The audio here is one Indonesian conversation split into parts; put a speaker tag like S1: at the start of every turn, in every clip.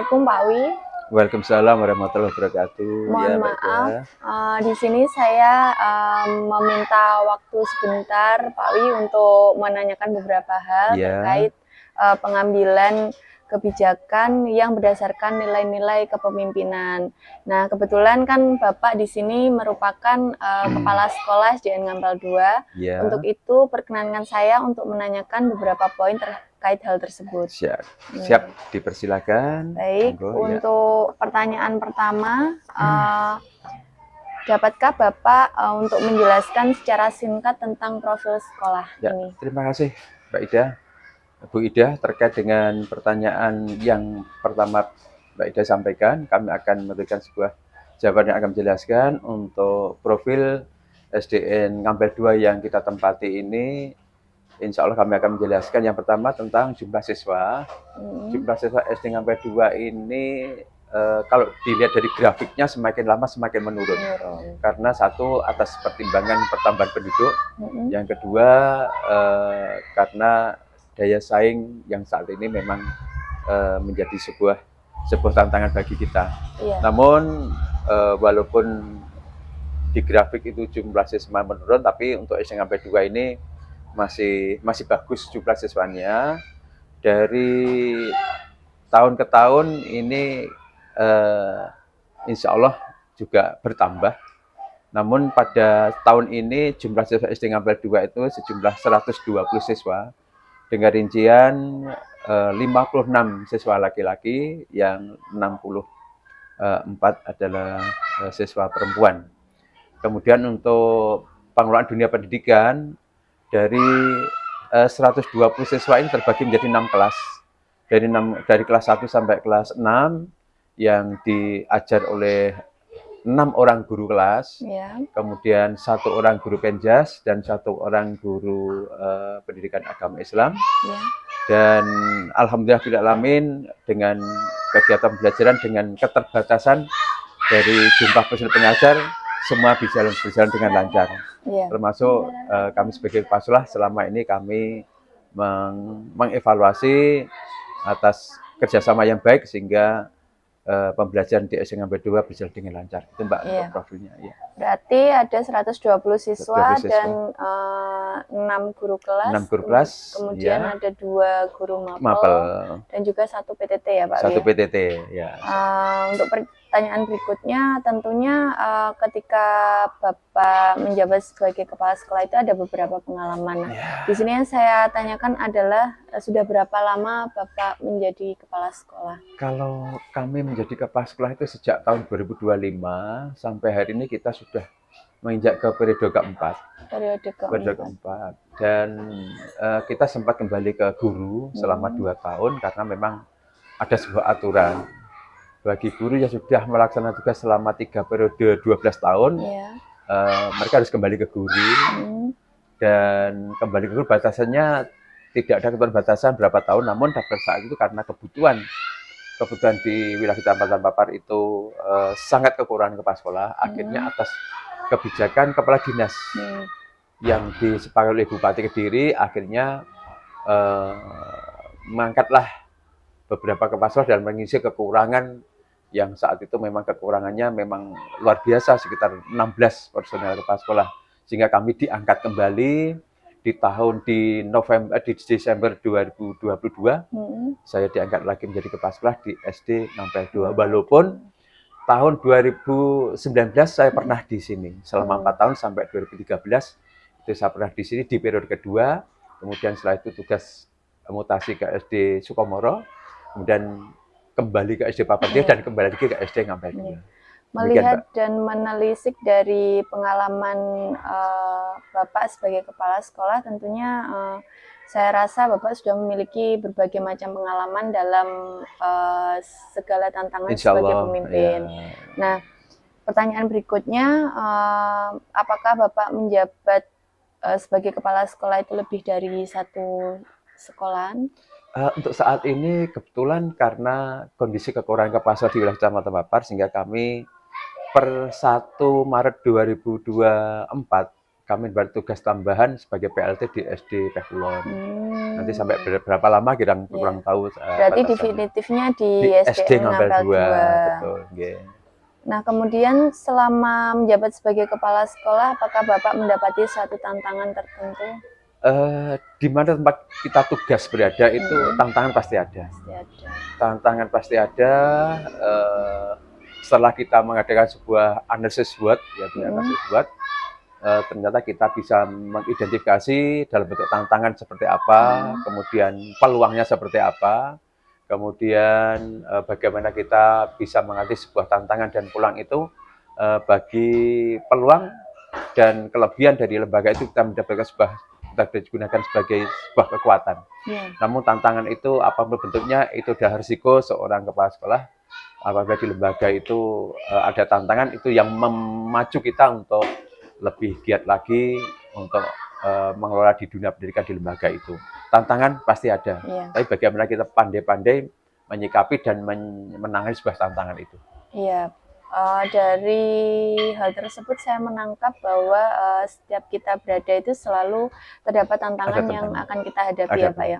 S1: Assalamualaikum Pak Wi.
S2: Waalaikumsalam warahmatullahi wabarakatuh.
S1: Mohon
S2: Ya,
S1: maaf,
S2: baiklah.
S1: di sini saya meminta waktu sebentar Pak Wi untuk menanyakan beberapa hal
S2: Ya,
S1: terkait pengambilan kebijakan yang berdasarkan nilai-nilai kepemimpinan. Nah, kebetulan kan Bapak di sini merupakan kepala sekolah SDN Ngampel 2. Untuk
S2: ya,
S1: itu, perkenankan saya untuk menanyakan beberapa poin terkait hal tersebut.
S2: siap, siap, dipersilakan.
S1: Baik,
S2: Monggo, ya.
S1: untuk pertanyaan pertama, dapatkah Bapak untuk menjelaskan secara singkat tentang profil sekolah
S2: Ya,
S1: ini?
S2: terima kasih, Mbak Ida. Bu Ida, terkait dengan pertanyaan yang pertama Mbak Ida sampaikan, kami akan memberikan sebuah jawaban yang akan menjelaskan untuk profil SDN Ngampel 2 yang kita tempati ini. Insya Allah kami akan menjelaskan yang pertama tentang jumlah siswa. Jumlah siswa SD Ngampel 2 ini kalau dilihat dari grafiknya semakin lama semakin menurun. Karena satu, atas pertimbangan pertambahan penduduk. Yang kedua, karena daya saing yang saat ini memang menjadi sebuah tantangan bagi kita. Namun walaupun di grafik itu jumlah siswa menurun, tapi untuk SD Ngampel 2 ini masih bagus jumlah siswanya. Dari tahun ke tahun ini insya Allah juga bertambah. Namun pada tahun ini jumlah siswa SD Ngampel 2 itu sejumlah 120 siswa dengan rincian 56 siswa laki-laki, yang 64 adalah siswa perempuan. Kemudian untuk pengelolaan dunia pendidikan, dari 120 siswa ini terbagi menjadi 6 kelas. Dari kelas 1 sampai kelas 6 yang diajar oleh 6 orang guru kelas, kemudian 1 orang guru penjas dan 1 orang guru pendidikan agama Islam. Dan alhamdulillah bila alamin, dengan kegiatan pembelajaran dengan keterbatasan dari jumlah personil pengajar, semua berjalan dengan lancar. Termasuk kami sebagai kepala sekolah selama ini kami mengevaluasi atas kerjasama yang baik sehingga pembelajaran di SD Ngampel 2 berjalan dengan lancar. Itu Mbak untuk profilnya. Ya.
S1: Berarti ada 120 siswa, dan 6 guru kelas.
S2: 6 guru kelas.
S1: Kemudian ada 2 guru mapel. Dan juga 1 PTT ya Pak?
S2: 1 PTT, ya.
S1: Untuk pertanyaan berikutnya, tentunya ketika Bapak menjabat sebagai kepala sekolah itu ada beberapa pengalaman. Di sini yang saya tanyakan adalah sudah berapa lama Bapak menjadi kepala sekolah? Kalau
S2: kami menjadi kepala sekolah itu sejak tahun 2025 sampai hari ini kita sudah menginjak ke periode keempat. Periode keempat. Dan kita sempat kembali ke guru selama 2 tahun karena memang ada sebuah aturan. Bagi guru yang sudah melaksanakan tugas selama 3 periode 12 tahun, mereka harus kembali ke guru. Dan kembali ke guru batasannya tidak ada ketentuan batasan berapa tahun, namun pada saat itu karena kebutuhan di wilayah Kecamatan Papar itu sangat kekurangan kepala sekolah, akhirnya atas kebijakan kepala dinas yang disepakati oleh Bupati Kediri, akhirnya mengangkatlah beberapa kepala sekolah dan mengisi kekurangan yang saat itu memang kekurangannya memang luar biasa, sekitar 16 personel kepala sekolah, sehingga kami diangkat kembali di Desember 2022, saya diangkat lagi menjadi kepala sekolah di SD Ngampel 2. Walaupun tahun 2019 saya pernah di sini selama 4 tahun sampai 2013 itu saya pernah di sini di periode kedua. Kemudian setelah itu tugas mutasi ke SD Sukomoro, kemudian kembali ke SD Papar dan kembali lagi ke SD Ngampel 2.
S1: Melihat dan menelisik dari pengalaman Bapak sebagai kepala sekolah, tentunya saya rasa Bapak sudah memiliki berbagai macam pengalaman dalam segala tantangan sebagai pemimpin. Nah, pertanyaan berikutnya, apakah Bapak menjabat sebagai kepala sekolah itu lebih dari 1 sekolahan?
S2: Untuk saat ini kebetulan karena kondisi kekurangan kepala sekolah di wilayah Kecamatan Papar, sehingga kami per 1 Maret 2024 kami bertugas tambahan sebagai PLT di SD Pekulon. Nanti sampai berapa lama kita kurang tahu.
S1: Berarti definitifnya di
S2: SD
S1: SDN
S2: Ngampel
S1: Ngampel
S2: 2,
S1: 2.
S2: betul. Okay.
S1: Nah, kemudian selama menjabat sebagai kepala sekolah, apakah Bapak mendapati suatu tantangan tertentu?
S2: Di mana tempat kita tugas berada itu tantangan pasti ada. Tantangan pasti ada. Setelah kita mengadakan sebuah analisis SWOT, analisis SWOT, ternyata kita bisa mengidentifikasi dalam bentuk tantangan seperti apa, kemudian peluangnya seperti apa, kemudian bagaimana kita bisa mengatasi sebuah tantangan dan peluang itu, bagi peluang dan kelebihan dari lembaga itu kita mendapatkan kita digunakan sebagai sebuah kekuatan. Namun tantangan itu apapun bentuknya itu adalah risiko seorang kepala sekolah. Apabila di lembaga itu ada tantangan, itu yang memacu kita untuk lebih giat lagi untuk mengelola di dunia pendidikan di lembaga itu. Tantangan pasti ada, tapi bagaimana kita pandai-pandai menyikapi dan menangani sebuah tantangan itu. Iya,
S1: dari hal tersebut saya menangkap bahwa setiap kita berada itu selalu terdapat tantangan yang akan kita hadapi, ya Pak ya.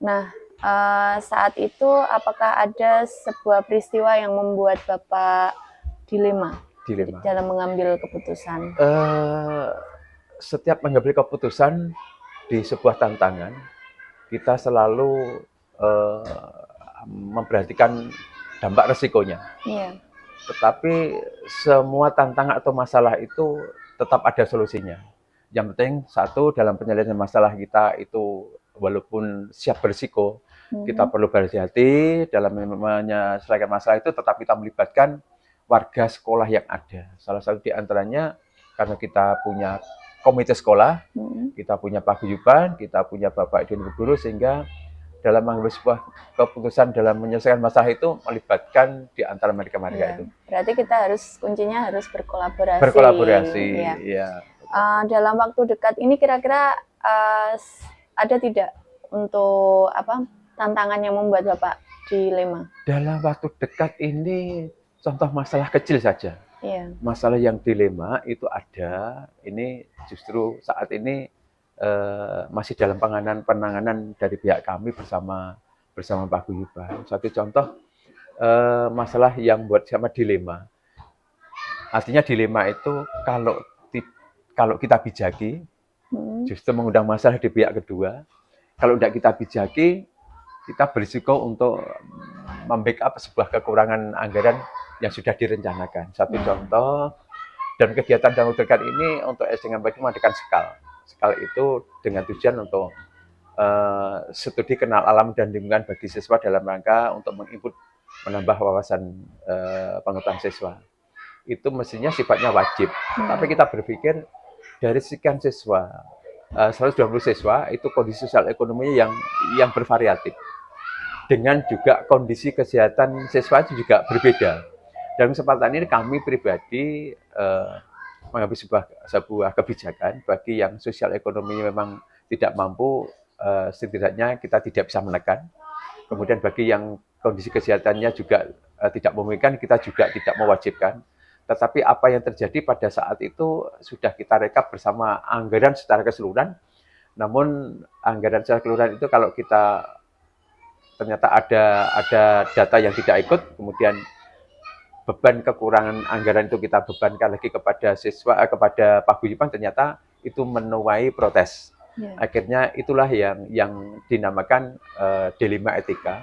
S1: Nah, saat itu apakah ada sebuah peristiwa yang membuat Bapak dilema dalam mengambil keputusan?
S2: Setiap mengambil keputusan di sebuah tantangan, kita selalu memperhatikan dampak resikonya. Tetapi semua tantangan atau masalah itu tetap ada solusinya. Yang penting satu, dalam penyelesaian masalah kita itu walaupun siap berisiko, kita perlu berhati-hati dalam menyelesaikan masalah itu, tetap kita melibatkan warga sekolah yang ada. Salah satu di antaranya karena kita punya komite sekolah, kita punya paguyuban, kita punya Bapak Ibu Guru, sehingga dalam mengambil sebuah keputusan dalam menyelesaikan masalah itu melibatkan di antara mereka-mereka itu.
S1: Berarti kita kuncinya harus berkolaborasi.
S2: Berkolaborasi, ya.
S1: Dalam waktu dekat ini kira-kira ada tidak untuk tantangan yang membuat Bapak dilema?
S2: Dalam waktu dekat ini contoh masalah kecil saja. Masalah yang dilema itu ada. Ini justru saat ini masih dalam penanganan dari pihak kami bersama paguyuban. Satu contoh masalah yang buat sama dilema. Artinya dilema itu kalau kita bijaki, justru mengundang masalah di pihak kedua. Kalau tidak kita bijaki, kita berisiko untuk membackup sebuah kekurangan anggaran yang sudah direncanakan. Satu contoh, dan kegiatan dalam dekat ini untuk SD Ngampel mengadakan skal. Skal itu dengan tujuan untuk studi kenal alam dan lingkungan bagi siswa dalam rangka untuk menginput, menambah wawasan pengetahuan siswa. Itu mestinya sifatnya wajib. Tapi kita berpikir dari sekian siswa, 120 siswa, itu kondisi sosial ekonominya yang bervariatif. Dengan juga kondisi kesehatan siswa itu juga berbeda. Dalam kesempatan ini kami pribadi mengambil sebuah kebijakan bagi yang sosial ekonominya memang tidak mampu, setidaknya kita tidak bisa menekan. Kemudian bagi yang kondisi kesehatannya juga tidak memungkinkan, kita juga tidak mewajibkan. Tetapi apa yang terjadi pada saat itu sudah kita rekap bersama anggaran secara keseluruhan. Namun anggaran secara keseluruhan itu kalau kita ternyata ada data yang tidak ikut, kemudian beban kekurangan anggaran itu kita bebankan lagi kepada siswa, kepada paguyuban, ternyata itu menuai protes. Akhirnya itulah yang dinamakan dilema etika.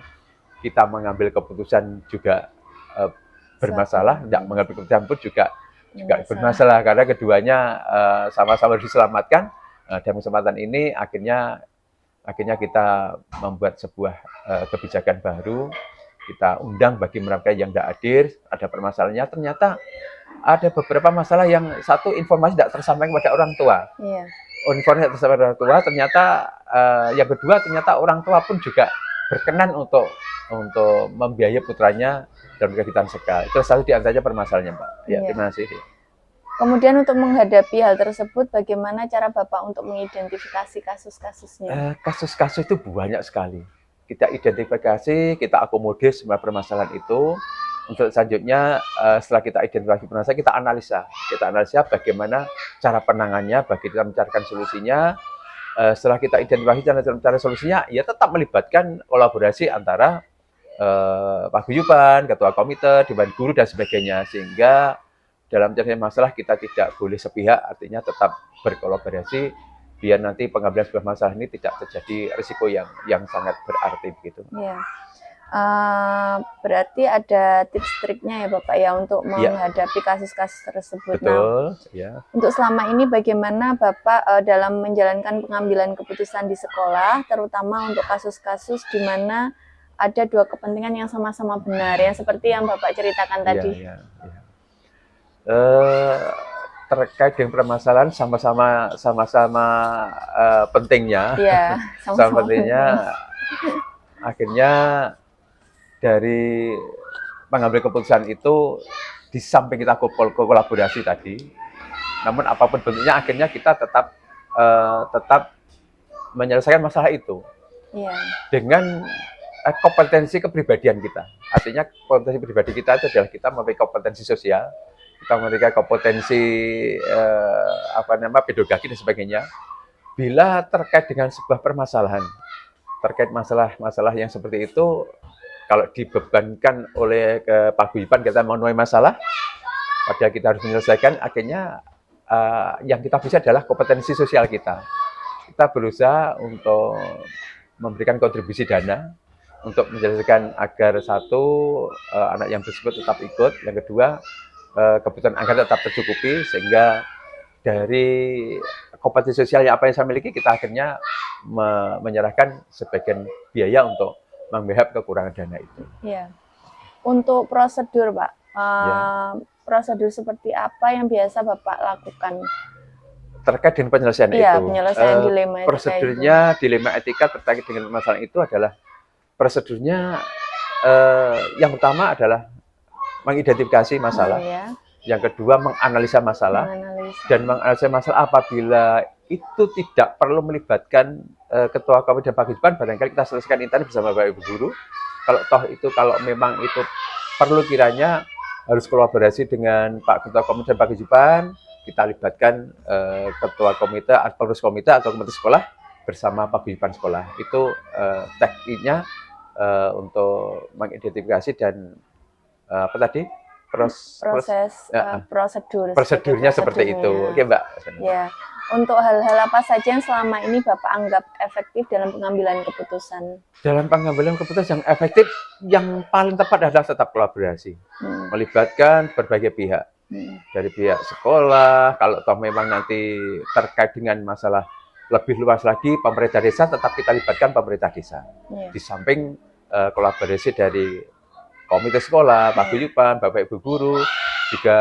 S2: Kita mengambil keputusan juga bermasalah, tidak mengambil keputusan pun juga bermasalah, karena keduanya sama-sama diselamatkan. Dalam kesempatan ini akhirnya kita membuat sebuah kebijakan baru. Kita undang bagi mereka yang tidak hadir, ada permasalahannya, ternyata ada beberapa masalah yang satu informasi tidak tersampaikan kepada orang tua. Informasi tidak tersampaikan kepada orang tua, ternyata yang kedua ternyata orang tua pun juga berkenan untuk membiayai putranya dalam kegiatan sekal. Itu satu di antaranya permasalahannya, Pak. Ya, terima kasih.
S1: Kemudian untuk menghadapi hal tersebut, bagaimana cara Bapak untuk mengidentifikasi kasus-kasusnya?
S2: Kasus-kasus itu banyak sekali. Kita identifikasi, kita akomodir semua permasalahan itu. Untuk selanjutnya, setelah kita identifikasi permasalahan, kita analisa. Kita analisa bagaimana cara penanganannya, bagi kita mencarikan solusinya. setelah kita identifikasi cara solusinya, ya tetap melibatkan kolaborasi antara paguyuban, ketua komite, dewan guru dan sebagainya, sehingga dalam menyelesaikan masalah kita tidak boleh sepihak, artinya tetap berkolaborasi biar nanti pengambilan sebuah masalah ini tidak terjadi risiko yang sangat berarti begitu.
S1: Ya. Berarti ada tips triknya ya Bapak ya untuk menghadapi kasus-kasus tersebut.
S2: Betul. Ya.
S1: Untuk selama ini bagaimana Bapak dalam menjalankan pengambilan keputusan di sekolah, terutama untuk kasus-kasus di mana ada dua kepentingan yang sama-sama benar, yang seperti yang Bapak ceritakan tadi.
S2: Terkait dengan permasalahan sama-sama pentingnya.
S1: Ya,
S2: sama pentingnya. Akhirnya dari pengambil keputusan itu, di samping kita kolaborasi tadi, namun apapun bentuknya akhirnya kita tetap menyelesaikan masalah itu dengan kompetensi kepribadian kita. Artinya kompetensi pribadi kita itu adalah kita memiliki kompetensi sosial, kita memiliki kompetensi pedagogi dan sebagainya. Bila terkait dengan sebuah permasalahan, terkait masalah yang seperti itu, kalau dibebankan oleh paguyuban kita memenuhi masalah, padahal kita harus menyelesaikan, akhirnya yang kita bisa adalah kompetensi sosial kita. Kita berusaha untuk memberikan kontribusi dana untuk menyelesaikan agar satu, anak yang tersebut tetap ikut, yang kedua, kebutuhan anggaran tetap tercukupi, sehingga dari kompetensi sosial yang apa yang saya miliki, kita akhirnya menyerahkan sebagian biaya untuk membahas kekurangan dana itu.
S1: Ya. Untuk prosedur Pak, prosedur seperti apa yang biasa Bapak lakukan?
S2: Terkait dengan penyelesaian itu.
S1: Penyelesaian dilema etika.
S2: Prosedurnya dilema etika terkait dengan masalah itu adalah prosedurnya yang pertama adalah mengidentifikasi masalah. Yang kedua menganalisa masalah. Dan menganalisa masalah apabila itu tidak perlu melibatkan ketua komite dan paguyuban, barangkali kita selesaikan intern bersama Bapak Ibu guru. Kalau memang itu perlu kiranya harus kolaborasi dengan Pak Ketua Komite dan Paguyuban, kita libatkan ketua komite, pengurus komite atau komite sekolah bersama paguyuban sekolah. Itu tekniknya untuk mengidentifikasi dan prosedurnya seperti itu. Oke, Mbak.
S1: Ya. Untuk hal-hal apa saja yang selama ini Bapak anggap efektif dalam pengambilan keputusan?
S2: Dalam pengambilan keputusan yang efektif, yang paling tepat adalah tetap kolaborasi, melibatkan berbagai pihak, dari pihak sekolah. Kalau toh memang nanti terkait dengan masalah lebih luas lagi, pemerintah desa, tetap kita libatkan pemerintah desa. Di samping kolaborasi dari komite sekolah, paguyuban, Bapak Ibu guru, juga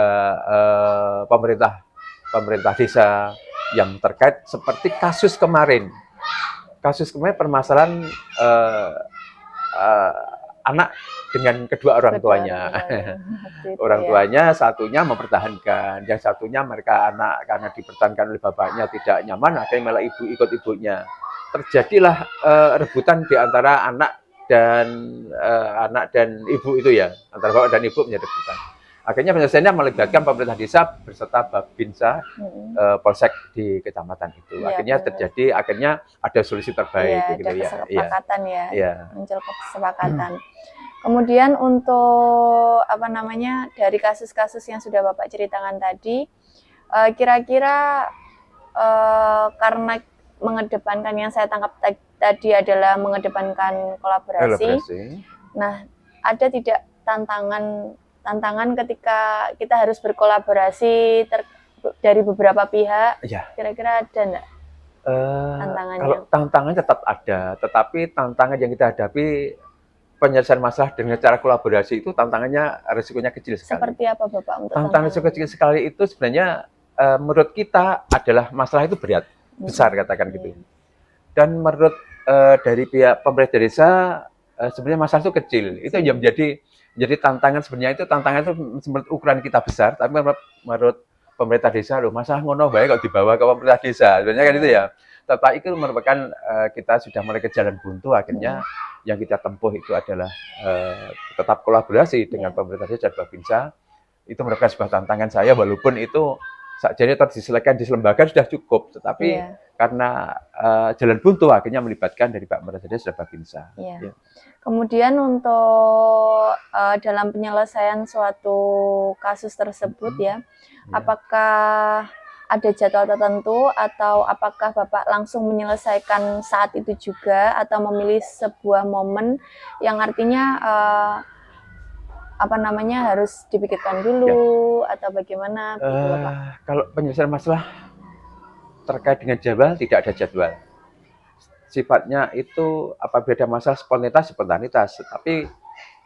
S2: pemerintah desa yang terkait seperti kasus kemarin permasalahan anak dengan kedua orang tuanya. Orang tuanya satunya mempertahankan, yang satunya mereka anak karena dipertahankan oleh bapaknya tidak nyaman, akhirnya malah ibu ikut ibunya. Terjadilah rebutan di antara anak dan ibu itu ya, antara bapak dan ibu menjadi rebutan. Akhirnya penyelesaiannya melibatkan pemerintah desa beserta Babinsa Polsek di kecamatan itu. Akhirnya ada solusi terbaik.
S1: Ada kesepakatan muncul kesepakatan. Kemudian untuk dari kasus-kasus yang sudah Bapak ceritakan tadi, kira-kira karena mengedepankan, yang saya tangkap tadi adalah mengedepankan kolaborasi. Nah, ada tidak tantangan ketika kita harus berkolaborasi dari beberapa pihak? Kira-kira ada enggak tantangannya?
S2: Kalau tantangan tetap ada, tetapi tantangan yang kita hadapi penyelesaian masalah dengan cara kolaborasi itu tantangannya risikonya kecil sekali.
S1: Seperti apa Bapak untuk
S2: tantangan risiko kecil sekali itu sebenarnya menurut kita adalah masalah itu berat, besar katakan gitu. Dan menurut dari pihak pemerintah desa sebenarnya masalah itu kecil. Itu yang menjadi tantangan sebenarnya, itu ukuran kita besar, tapi menurut pemerintah desa masalah ngono baik kalau dibawa ke pemerintah desa. Sebenarnya kan itu ya. Tetapi itu merupakan kita sudah mulai ke jalan buntu, akhirnya yang kita tempuh itu adalah tetap kolaborasi dengan pemerintah desa dan Babinsa. Itu merupakan sebuah tantangan saya, walaupun itu jadi atau diselesaikan di lembaga sudah cukup, tetapi
S1: Iya.
S2: karena jalan buntu akhirnya melibatkan dari Pak Martadis dan Babinsa.
S1: Iya.
S2: Ya.
S1: Kemudian untuk dalam penyelesaian suatu kasus tersebut ya, apakah ada jadwal tertentu atau apakah Bapak langsung menyelesaikan saat itu juga atau memilih sebuah momen yang artinya harus dipikirkan dulu atau bagaimana gitu Bapak?
S2: Kalau penyelesaian masalah terkait dengan jadwal tidak ada jadwal. Sifatnya itu apabila ada masalah spontanitas, tapi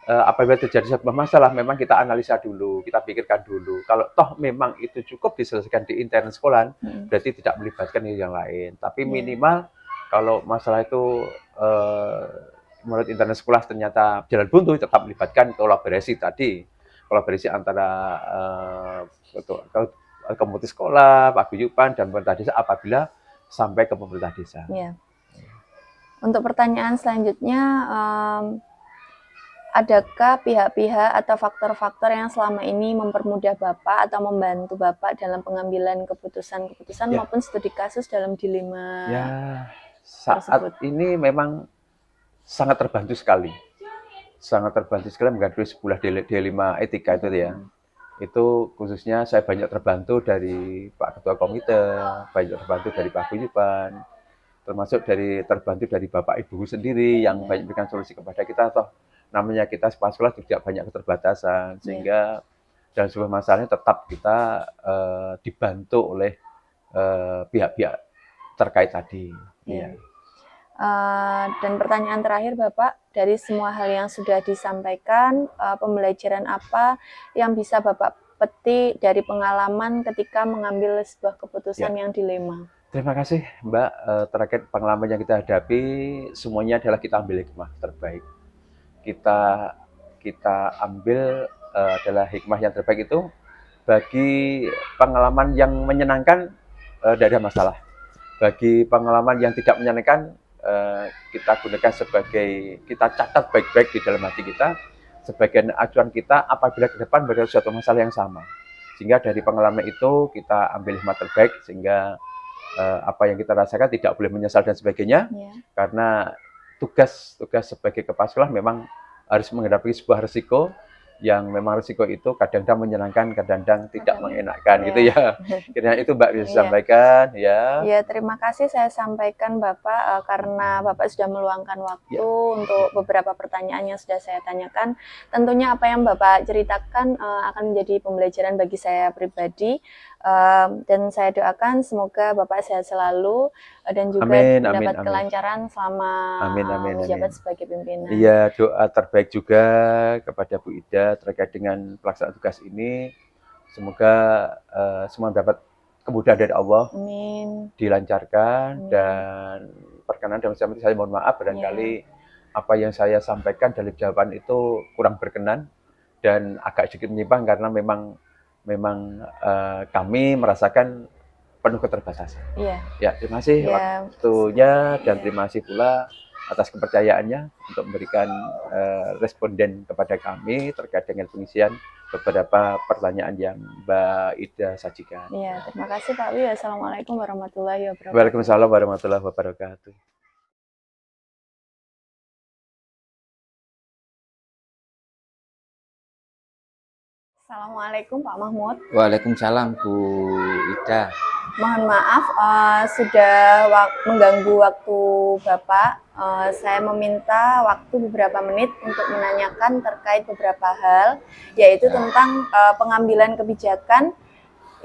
S2: apabila terjadi sebuah masalah memang kita analisa dulu, kita pikirkan dulu. Kalau toh memang itu cukup diselesaikan di internal sekolah, berarti tidak melibatkan yang lain. Tapi minimal kalau masalah itu menurut internal sekolah ternyata jalan buntu, tetap melibatkan kolaborasi tadi, kolaborasi antara komite sekolah, paguyuban dan pemerintah desa apabila sampai ke pemerintah desa.
S1: Ya. Untuk pertanyaan selanjutnya, adakah pihak-pihak atau faktor-faktor yang selama ini mempermudah Bapak atau membantu Bapak dalam pengambilan keputusan-keputusan maupun studi kasus dalam dilema
S2: saat
S1: tersebut?
S2: Ini memang sangat terbantu sekali menghadapi sebuah dilema etika itu ya. Itu khususnya saya banyak terbantu dari Pak Ketua Komite, banyak terbantu dari Pak Guyuban, termasuk terbantu dari Bapak Ibu sendiri yang banyak memberikan solusi kepada kita. Toh namanya kita sekolah tidak banyak keterbatasan, sehingga dalam sebuah masalahnya tetap kita dibantu oleh pihak-pihak terkait tadi. Ya.
S1: Dan pertanyaan terakhir Bapak, dari semua hal yang sudah disampaikan, pembelajaran apa yang bisa Bapak petik dari pengalaman ketika mengambil sebuah keputusan yang dilema?
S2: Terima kasih Mbak, terkait pengalaman yang kita hadapi, semuanya adalah kita ambil hikmah terbaik. Kita ambil adalah hikmah yang terbaik itu bagi pengalaman yang menyenangkan tidak ada masalah. Bagi pengalaman yang tidak menyenangkan, kita gunakan kita catat baik-baik di dalam hati kita sebagai acuan kita apabila ke depan berada suatu masalah yang sama. Sehingga dari pengalaman itu kita ambil hikmah terbaik sehingga apa yang kita rasakan tidak boleh menyesal dan sebagainya. Karena tugas sebagai kepala sekolah memang harus menghadapi sebuah risiko yang memang risiko itu kadang-kadang menyenangkan, kadang-kadang tidak mengenakan gitu ya. Kiranya itu Mbak bisa sampaikan ya.
S1: Ya, terima kasih saya sampaikan Bapak karena Bapak sudah meluangkan waktu untuk beberapa pertanyaan yang sudah saya tanyakan. Tentunya apa yang Bapak ceritakan akan menjadi pembelajaran bagi saya pribadi. Dan saya doakan semoga Bapak sehat selalu dan juga mendapat kelancaran selama menjabat sebagai pimpinan.
S2: Iya, doa terbaik juga kepada Bu Ida terkait dengan pelaksanaan tugas ini. Semoga semua dapat kemudahan dari Allah, dilancarkan. Dan perkenan dan saya mohon maaf barangkali apa yang saya sampaikan dalam jawaban itu kurang berkenan dan agak sedikit menyimpang karena memang kami merasakan penuh keterbatasan. Ya, terima kasih waktunya dan terima kasih pula atas kepercayaannya untuk memberikan responden kepada kami terkait dengan pengisian beberapa pertanyaan yang Mbak Ida sajikan.
S1: Iya, terima kasih Pak Wi. Assalamualaikum warahmatullahi wabarakatuh.
S2: Waalaikumsalam warahmatullahi wabarakatuh.
S1: Assalamualaikum Pak Mahmud.
S3: Waalaikumsalam Bu Ida.
S1: Mohon maaf sudah mengganggu waktu Bapak. Saya meminta waktu beberapa menit untuk menanyakan terkait beberapa hal, yaitu tentang pengambilan kebijakan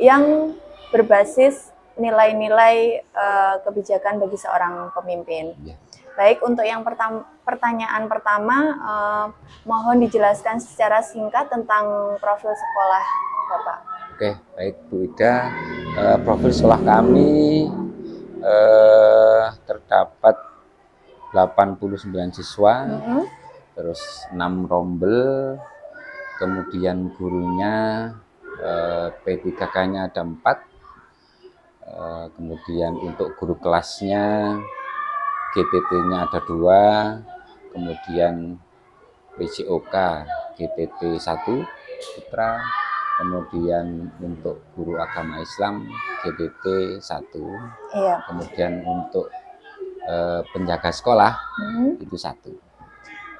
S1: yang berbasis nilai-nilai kebijakan bagi seorang pemimpin. Baik, untuk yang pertanyaan pertama, mohon dijelaskan secara singkat tentang profil sekolah Bapak.
S3: Oke, baik Bu Ida. Profil sekolah kami terdapat 89 siswa, terus 6 rombel, kemudian gurunya P3K-nya ada 4, kemudian untuk guru kelasnya GTT-nya ada 2, kemudian PJOK GTT 1 putra, kemudian untuk guru agama Islam GTT 1,
S1: Iya.
S3: kemudian untuk penjaga sekolah
S1: Hmm.
S3: itu 1.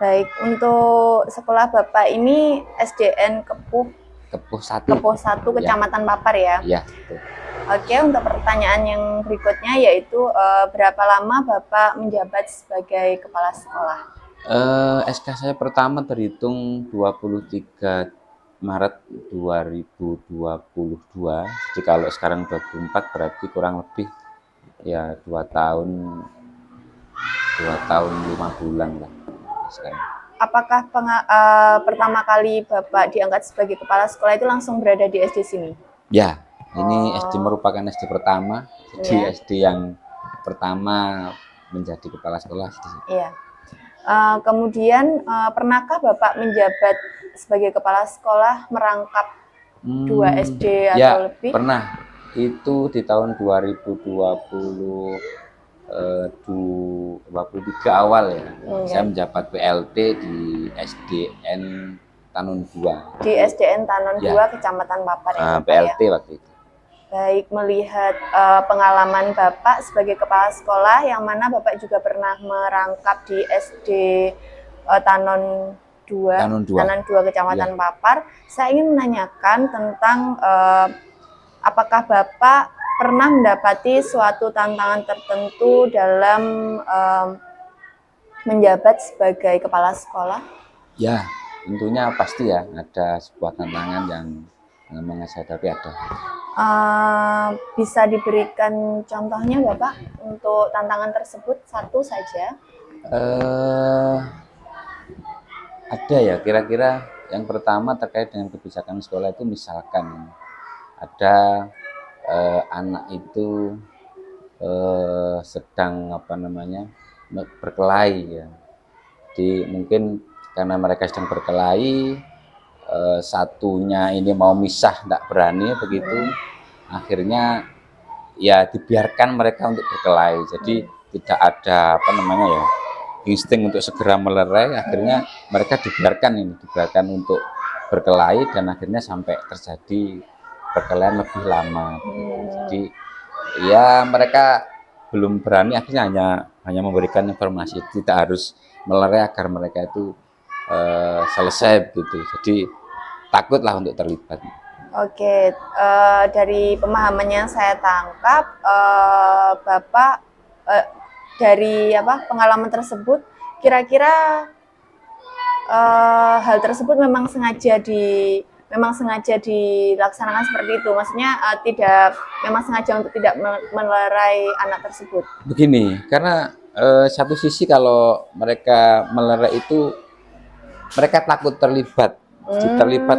S1: Baik, untuk sekolah Bapak ini SDN Kepuh
S3: Kepuh 1.
S1: Kepuh 1
S3: Ya.
S1: Kecamatan Papar ya.
S3: Iya, betul.
S1: Oke, untuk pertanyaan yang berikutnya yaitu berapa lama Bapak menjabat sebagai kepala sekolah?
S3: SK saya pertama terhitung 23 Maret 2022. Jadi kalau sekarang 24 berarti kurang lebih ya 2 tahun 5 bulan lah sekarang.
S1: Apakah pertama kali Bapak diangkat sebagai kepala sekolah itu langsung berada di SD sini?
S3: Ya, ini
S1: Oh.
S3: SD merupakan SD pertama, jadi
S1: Iya.
S3: SD yang pertama menjadi kepala sekolah di sini.
S1: Iya. Kemudian pernahkah Bapak menjabat sebagai kepala sekolah merangkap 2 SD atau
S3: Ya,
S1: lebih?
S3: pernah. Itu di tahun 2023 awal ya. Saya menjabat PLT di SDN Tanun 2.
S1: Di SDN Tanon
S3: Ya.
S1: 2 Kecamatan Papar ya, Bapak,
S3: PLT
S1: ya?
S3: waktu itu.
S1: Baik, melihat pengalaman Bapak sebagai kepala sekolah yang mana Bapak juga pernah merangkap di SD Tanon 2
S3: Tanon 2.
S1: Tanon 2 Kecamatan
S3: Ya.
S1: Papar, saya ingin menanyakan tentang apakah Bapak pernah mendapati suatu tantangan tertentu dalam menjabat sebagai kepala sekolah?
S3: Ya, tentunya pasti ya ada sebuah tantangan yang memang saya hadapi ada.
S1: Bisa diberikan contohnya Bapak untuk tantangan tersebut satu saja?
S3: Ada ya, kira-kira yang pertama terkait dengan kebijakan sekolah itu misalkan ada anak itu sedang berkelahi ya. Jadi mungkin karena mereka sedang berkelahi, satunya ini mau misah tidak berani begitu, akhirnya ya dibiarkan mereka untuk berkelahi. Jadi tidak ada insting untuk segera melerai, akhirnya mereka dibiarkan untuk berkelahi dan akhirnya sampai terjadi perkelahian lebih lama. Jadi ya mereka belum berani, akhirnya hanya memberikan informasi, tidak harus melerai agar mereka itu selesai begitu. Jadi takutlah untuk terlibat.
S1: Oke, dari pemahaman yang saya tangkap, Bapak dari pengalaman tersebut, kira-kira hal tersebut memang sengaja dilaksanakan seperti itu. Maksudnya memang sengaja untuk tidak melerai anak tersebut.
S3: Begini, karena satu sisi kalau mereka melerai itu mereka takut terlibat.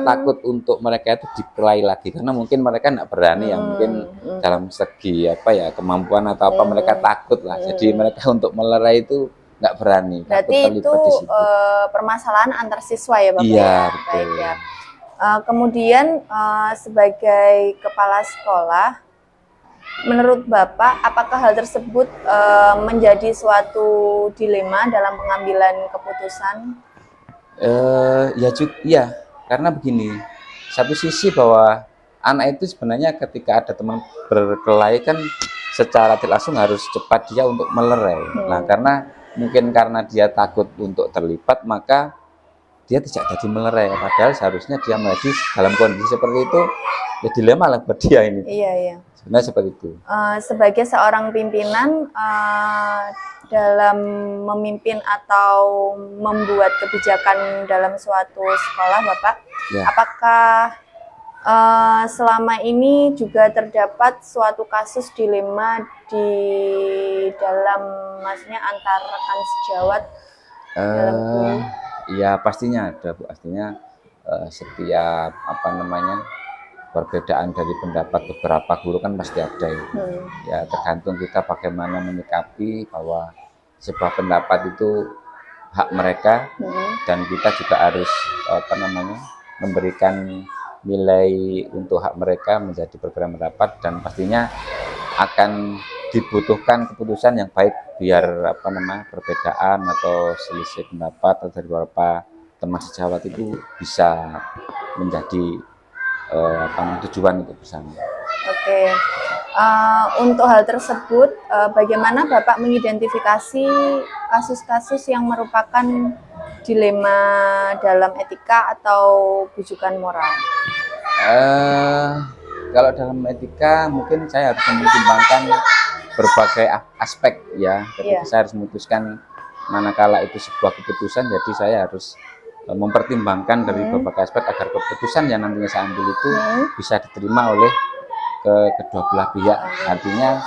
S3: Takut untuk mereka itu dipelai lagi karena mungkin mereka tidak berani ya, mungkin dalam segi kemampuan atau mereka takut lah. Jadi mereka untuk melerai itu nggak berani.
S1: Berarti itu permasalahan antar siswa ya Bapak?
S3: Iya, betul.
S1: Baik, ya. Kemudian sebagai kepala sekolah, menurut Bapak apakah hal tersebut menjadi suatu dilema dalam pengambilan keputusan?
S3: Ya, karena begini, satu sisi bahwa anak itu sebenarnya ketika ada teman berkelahi kan secara tidak langsung harus cepat dia untuk melerai. Nah, karena dia takut untuk terlibat, maka dia tidak jadi melerai. Padahal seharusnya dia menjadi dalam kondisi seperti itu, ya dilema lah buat dia ini.
S1: Iya.
S3: Sebenarnya seperti itu.
S1: Sebagai seorang pimpinan, dalam memimpin atau membuat kebijakan dalam suatu sekolah, Bapak,
S3: ya.
S1: Apakah selama ini juga terdapat suatu kasus dilema di dalam, maksudnya antar rekan sejawat dalam
S3: ya pastinya ada Bu, pastinya setiap perbedaan dari pendapat beberapa guru kan pasti ada ya. Ya tergantung kita bagaimana menyikapi bahwa sebuah pendapat itu hak mereka dan kita juga harus memberikan nilai untuk hak mereka menjadi perbedaan pendapat, dan pastinya akan dibutuhkan keputusan yang baik biar perbedaan atau selisih pendapat atau dari beberapa teman sejawat itu bisa menjadi tujuan untuk bersama.
S1: Oke. Untuk hal tersebut, bagaimana Bapak mengidentifikasi kasus-kasus yang merupakan dilema dalam etika atau bujukan moral?
S3: Kalau dalam etika mungkin saya harus mempertimbangkan berbagai aspek ya. Ketika saya harus memutuskan manakala itu sebuah keputusan, jadi saya harus mempertimbangkan dari berbagai aspek agar keputusan yang nantinya saya ambil itu bisa diterima oleh kedua belah pihak. Artinya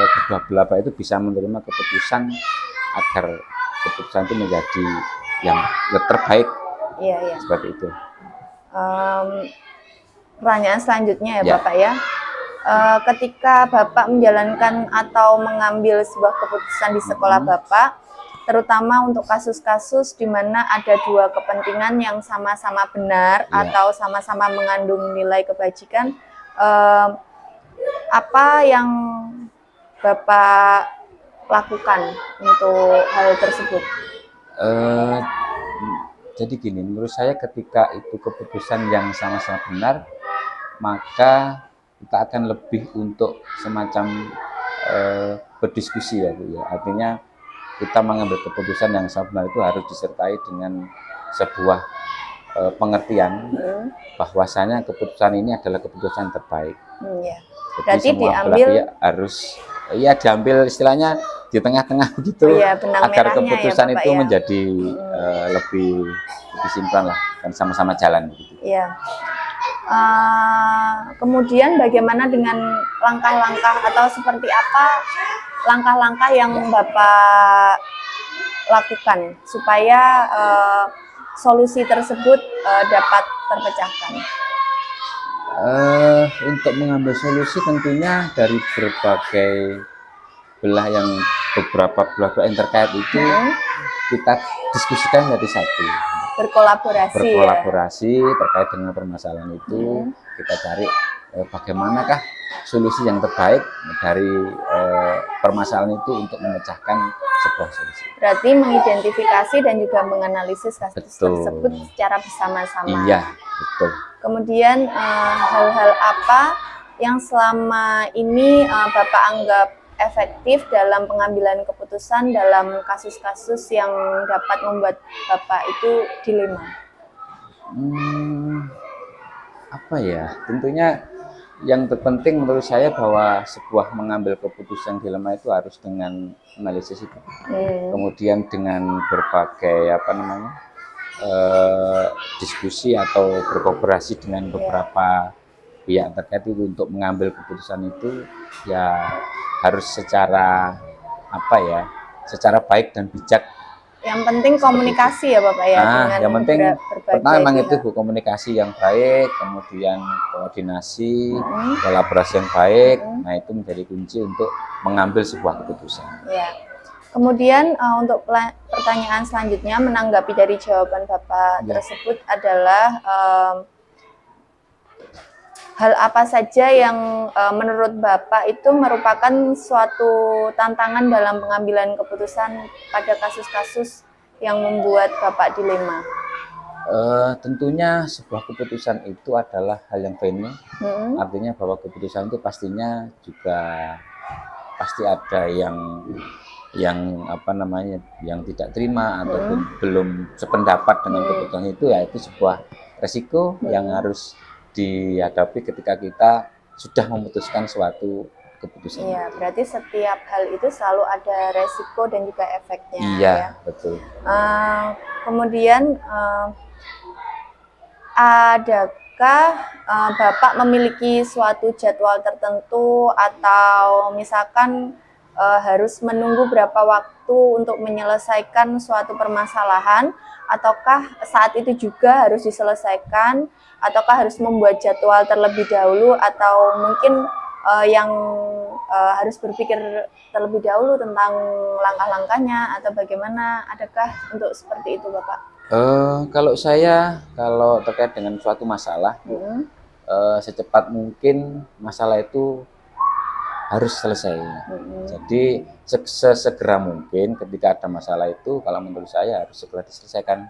S3: kedua belah pihak itu bisa menerima keputusan agar keputusan itu menjadi yang terbaik.
S1: Iya.
S3: Seperti itu.
S1: Pertanyaan selanjutnya ya Bapak ya. Ketika Bapak menjalankan atau mengambil sebuah keputusan di sekolah Bapak, terutama untuk kasus-kasus di mana ada dua kepentingan yang sama-sama benar atau sama-sama mengandung nilai kebajikan, apa yang Bapak lakukan untuk hal tersebut?
S3: Jadi gini, menurut saya ketika itu keputusan yang sama-sama benar, maka kita akan lebih untuk semacam berdiskusi ya, Bu, ya. Artinya kita mengambil keputusan yang sama benar itu harus disertai dengan sebuah pengertian bahwasanya keputusan ini adalah keputusan terbaik. Jadi
S1: berarti
S3: semua
S1: diambil
S3: harus diambil istilahnya di tengah-tengah begitu, agar keputusan
S1: ya,
S3: itu
S1: ya,
S3: menjadi lebih simpulan lah dan sama-sama jalan gitu.
S1: Iya. Kemudian bagaimana dengan langkah-langkah atau seperti apa langkah-langkah yang Bapak lakukan supaya solusi tersebut dapat terpecahkan?
S3: Untuk mengambil solusi tentunya dari berbagai belah yang beberapa belah yang terkait itu kita diskusikan dari satu. Berkolaborasi terkait dengan permasalahan itu, kita cari bagaimanakah solusi yang terbaik dari permasalahan itu untuk memecahkan sebuah solusi.
S1: Berarti mengidentifikasi dan juga menganalisis kasus tersebut secara bersama-sama.
S3: Iya, betul.
S1: Kemudian hal-hal apa yang selama ini Bapak anggap efektif dalam pengambilan keputusan dalam kasus-kasus yang dapat membuat Bapak itu dilema?
S3: Apa ya? Tentunya yang terpenting menurut saya bahwa sebuah mengambil keputusan dilema itu harus dengan analisis itu. Kemudian dengan berbagai diskusi atau berkooperasi dengan beberapa pihak terkait itu untuk mengambil keputusan itu ya harus secara secara baik dan bijak.
S1: Yang penting komunikasi ya Bapak ya.
S3: Yang penting pertama memang itu komunikasi yang baik, kemudian koordinasi, kolaborasi yang baik. Nah itu menjadi kunci untuk mengambil sebuah keputusan.
S1: Ya. Kemudian untuk pertanyaan selanjutnya menanggapi dari jawaban Bapak tersebut adalah hal apa saja yang menurut Bapak itu merupakan suatu tantangan dalam pengambilan keputusan pada kasus-kasus yang membuat Bapak dilema?
S3: Tentunya sebuah keputusan itu adalah hal yang final. Artinya bahwa keputusan itu pastinya juga pasti ada yang tidak terima ataupun belum sependapat dengan keputusan itu, ya itu sebuah resiko yang harus dihadapi ketika kita sudah memutuskan suatu keputusan.
S1: Iya, berarti setiap hal itu selalu ada resiko dan juga efeknya.
S3: Iya, ya? Betul.
S1: Kemudian adakah Bapak memiliki suatu jadwal tertentu atau misalkan harus menunggu berapa waktu untuk menyelesaikan suatu permasalahan, ataukah saat itu juga harus diselesaikan, ataukah harus membuat jadwal terlebih dahulu, atau mungkin yang harus berpikir terlebih dahulu tentang langkah-langkahnya atau bagaimana? Adakah untuk seperti itu Bapak?
S3: Kalau terkait dengan suatu masalah, secepat mungkin masalah itu harus selesai. Jadi sesegera mungkin ketika ada masalah itu, kalau menurut saya harus segera diselesaikan.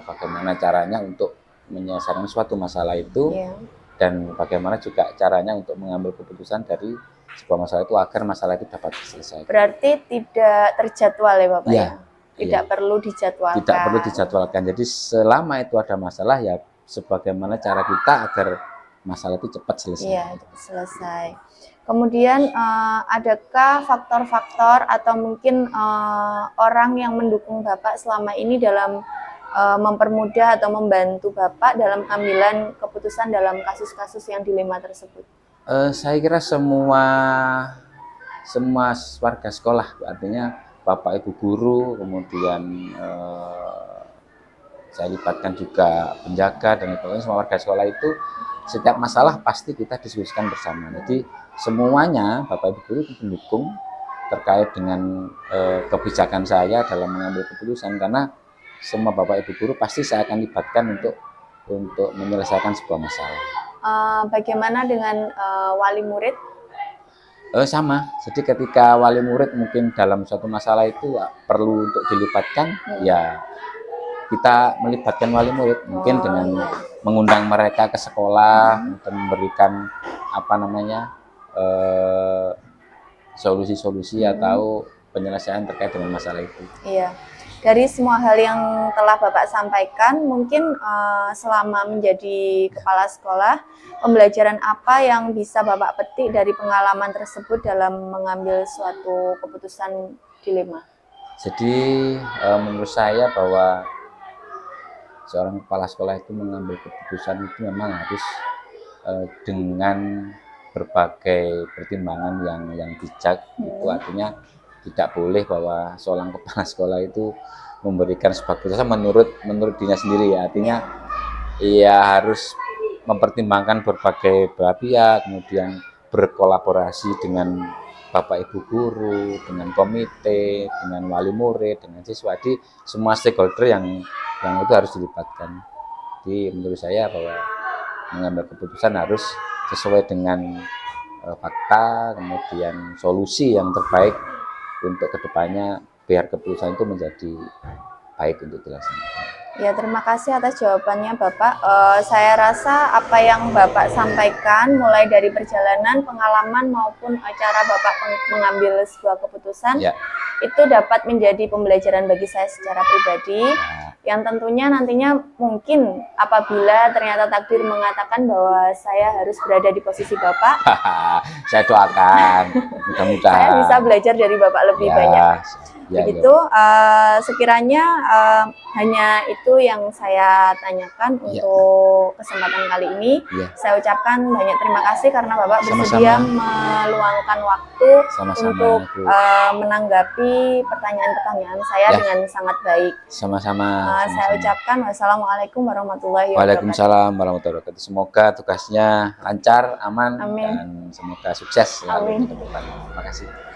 S3: Bagaimana caranya untuk menyelesaikan suatu masalah itu,
S1: Iya.
S3: dan bagaimana juga caranya untuk mengambil keputusan dari sebuah masalah itu agar masalah itu dapat diselesaikan.
S1: Berarti tidak terjadwal ya Bapak
S3: Iya,
S1: ya? Tidak
S3: iya.
S1: perlu dijadwalkan.
S3: Tidak perlu dijadwalkan. Jadi selama itu ada masalah ya sebagaimana cara kita agar masalah itu cepat selesai.
S1: Iya, selesai. Kemudian adakah faktor-faktor atau mungkin orang yang mendukung Bapak selama ini dalam mempermudah atau membantu Bapak dalam pengambilan keputusan dalam kasus-kasus yang dilema tersebut?
S3: Saya kira semua warga sekolah, artinya Bapak Ibu guru, kemudian saya libatkan juga penjaga dan sebagainya, semua warga sekolah itu setiap masalah pasti kita diskusikan bersama. Jadi semuanya Bapak Ibu guru itu mendukung terkait dengan kebijakan saya dalam mengambil keputusan, karena semua Bapak Ibu guru pasti saya akan libatkan untuk menyelesaikan sebuah masalah.
S1: Bagaimana dengan wali murid?
S3: Sama, jadi ketika wali murid mungkin dalam suatu masalah itu perlu untuk dilibatkan, ya kita melibatkan wali murid, mungkin dengan mengundang mereka ke sekolah untuk memberikan solusi-solusi atau penyelesaian terkait dengan masalah itu.
S1: Iya. Dari semua hal yang telah Bapak sampaikan, mungkin selama menjadi kepala sekolah, pembelajaran apa yang bisa Bapak petik dari pengalaman tersebut dalam mengambil suatu keputusan dilema?
S3: Jadi menurut saya bahwa seorang kepala sekolah itu mengambil keputusan itu memang harus dengan berbagai pertimbangan yang bijak. Itu artinya tidak boleh bahwa seorang kepala sekolah itu memberikan sebuah keputusan menurut dirinya sendiri, ya. Artinya ia harus mempertimbangkan berbagai belah pihak, kemudian berkolaborasi dengan Bapak Ibu guru, dengan komite, dengan wali murid, dengan siswa, di semua stakeholder yang itu harus dilibatkan. Jadi menurut saya bahwa mengambil keputusan harus sesuai dengan fakta, kemudian solusi yang terbaik untuk kedepannya biar keputusan itu menjadi baik untuk dilaksanakan.
S1: Ya, terima kasih atas jawabannya Bapak. Saya rasa apa yang Bapak sampaikan mulai dari perjalanan, pengalaman maupun cara Bapak mengambil sebuah keputusan,
S3: Ya.
S1: itu dapat menjadi pembelajaran bagi saya secara pribadi, yang tentunya nantinya mungkin apabila ternyata takdir mengatakan bahwa saya harus berada di posisi Bapak,
S3: Saya doakan mudah-mudahan
S1: saya bisa belajar dari Bapak lebih banyak. Begitu, sekiranya hanya itu yang saya tanyakan untuk kesempatan kali ini. Saya ucapkan banyak terima kasih karena Bapak bersedia meluangkan waktu untuk menanggapi pertanyaan-pertanyaan saya dengan sangat baik.
S3: Sama-sama.
S1: Saya ucapkan wassalamualaikum warahmatullahi wabarakatuh.
S3: Waalaikumsalam warahmatullahi wabarakatuh. Semoga tugasnya lancar, aman,
S1: Amin.
S3: dan semoga sukses selalu
S1: Amin.
S3: ke depan. Terima kasih.